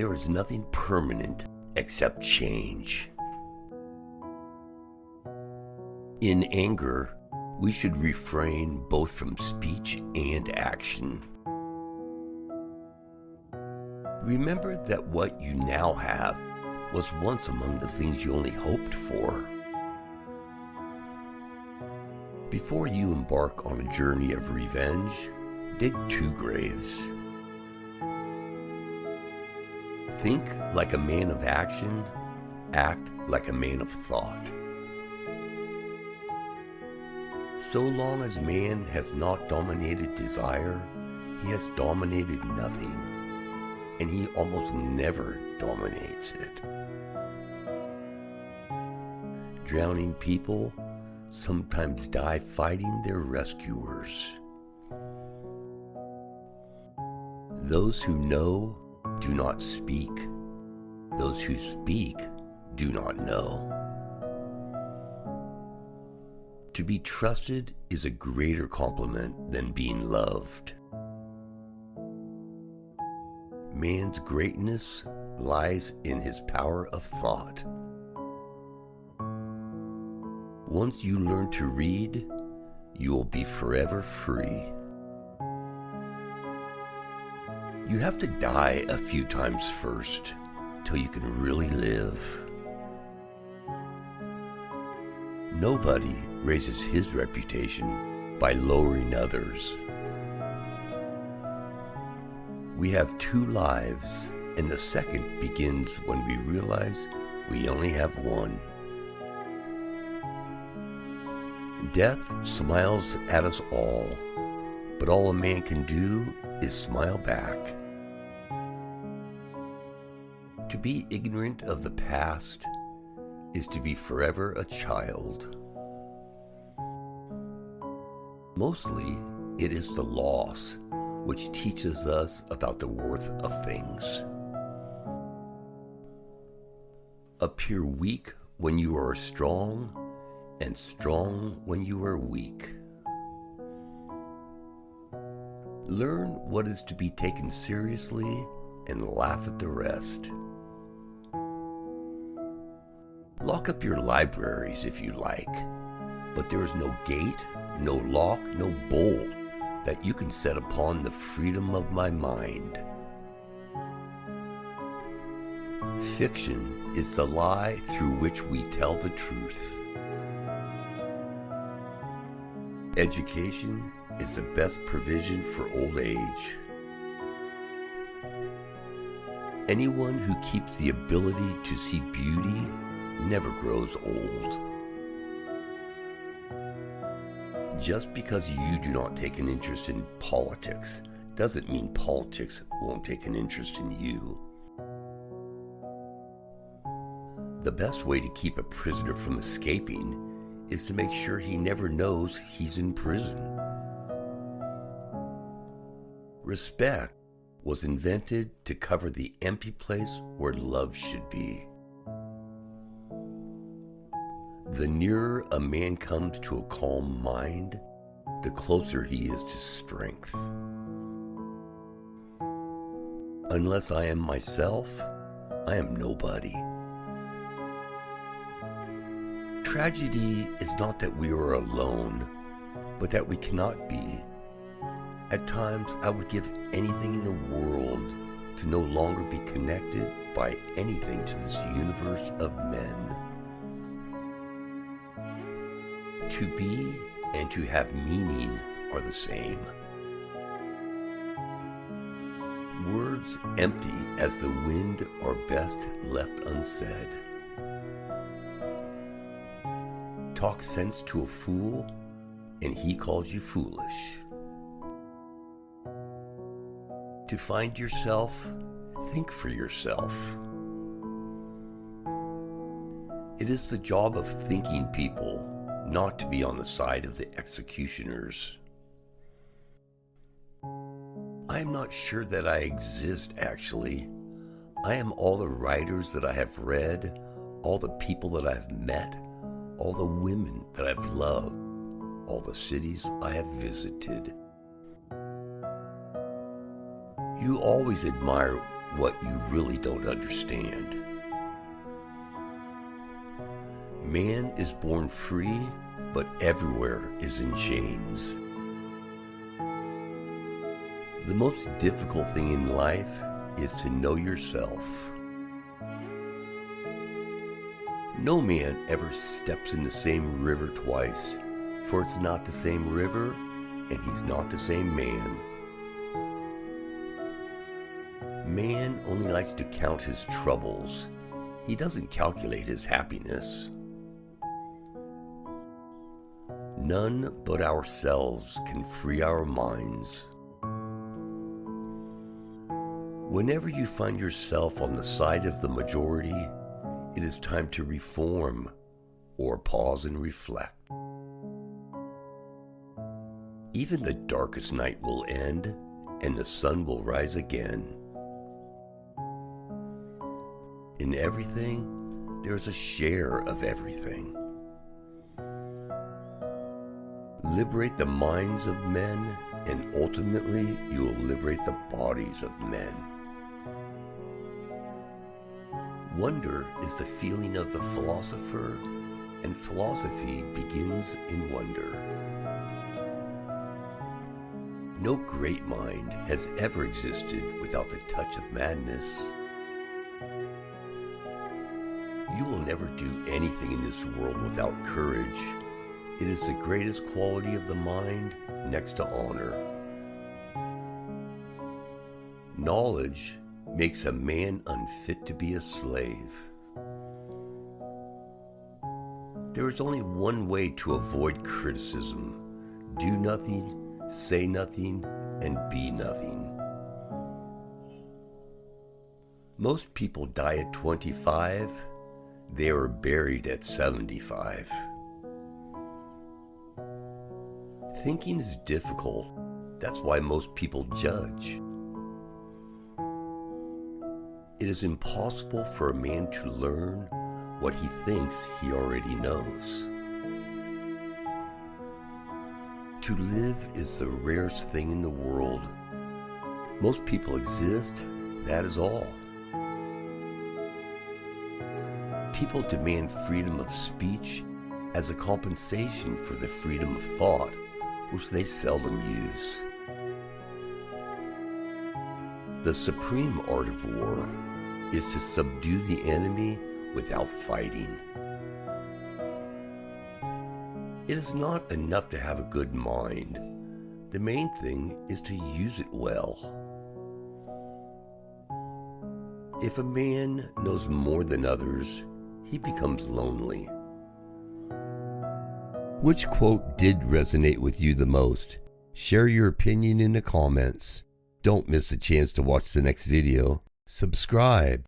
There is nothing permanent except change. In anger, we should refrain both from speech and action. Remember that what you now have was once among the things you only hoped for. Before you embark on a journey of revenge, dig 2 graves. Think like a man of action, act like a man of thought. So long as man has not dominated desire, he has dominated nothing, and he almost never dominates it. Drowning people sometimes die fighting their rescuers. Those who know do not speak. Those who speak do not know. To be trusted is a greater compliment than being loved. Man's greatness lies in his power of thought. Once you learn to read, you will be forever free. You have to die a few times first, till you can really live. Nobody raises his reputation by lowering others. We have 2 lives, and the second begins when we realize we only have one. Death smiles at us all, but all a man can do is smile back. To be ignorant of the past is to be forever a child. Mostly, it is the loss which teaches us about the worth of things. Appear weak when you are strong, and strong when you are weak. Learn what is to be taken seriously and laugh at the rest. Lock up your libraries if you like, but there is no gate, no lock, no bolt that you can set upon the freedom of my mind. Fiction is the lie through which we tell the truth. Education is the best provision for old age. Anyone who keeps the ability to see beauty never grows old. Just because you do not take an interest in politics doesn't mean politics won't take an interest in you. The best way to keep a prisoner from escaping is to make sure he never knows he's in prison. Respect was invented to cover the empty place where love should be. The nearer a man comes to a calm mind, the closer he is to strength. Unless I am myself, I am nobody. Tragedy is not that we are alone, but that we cannot be. At times, I would give anything in the world to no longer be connected by anything to this universe of men. To be and to have meaning are the same. Words empty as the wind are best left unsaid. Talk sense to a fool, and he calls you foolish. To find yourself, think for yourself. It is the job of thinking people not to be on the side of the executioners. I am not sure that I exist, actually. I am all the writers that I have read, all the people that I have met, all the women that I've loved, all the cities I have visited. You always admire what you really don't understand. Man is born free, but everywhere is in chains. The most difficult thing in life is to know yourself. No man ever steps in the same river twice, for it's not the same river, and he's not the same man. Man only likes to count his troubles. He doesn't calculate his happiness. None but ourselves can free our minds. Whenever you find yourself on the side of the majority, it is time to reform or pause and reflect. Even the darkest night will end and the sun will rise again. In everything, there is a share of everything. Liberate the minds of men, and ultimately you will liberate the bodies of men. Wonder is the feeling of the philosopher, and philosophy begins in wonder. No great mind has ever existed without the touch of madness. You will never do anything in this world without courage. It is the greatest quality of the mind next to honor. Knowledge makes a man unfit to be a slave. There is only one way to avoid criticism: do nothing, say nothing, and be nothing. Most people die at 25. They are buried at 75. Thinking is difficult. That's why most people judge. It is impossible for a man to learn what he thinks he already knows. To live is the rarest thing in the world. Most people exist, that is all. People demand freedom of speech as a compensation for the freedom of thought, which they seldom use. The supreme art of war is to subdue the enemy without fighting. It is not enough to have a good mind. The main thing is to use it well. If a man knows more than others, he becomes lonely. Which quote did resonate with you the most? Share your opinion in the comments. Don't miss a chance to watch the next video. Subscribe.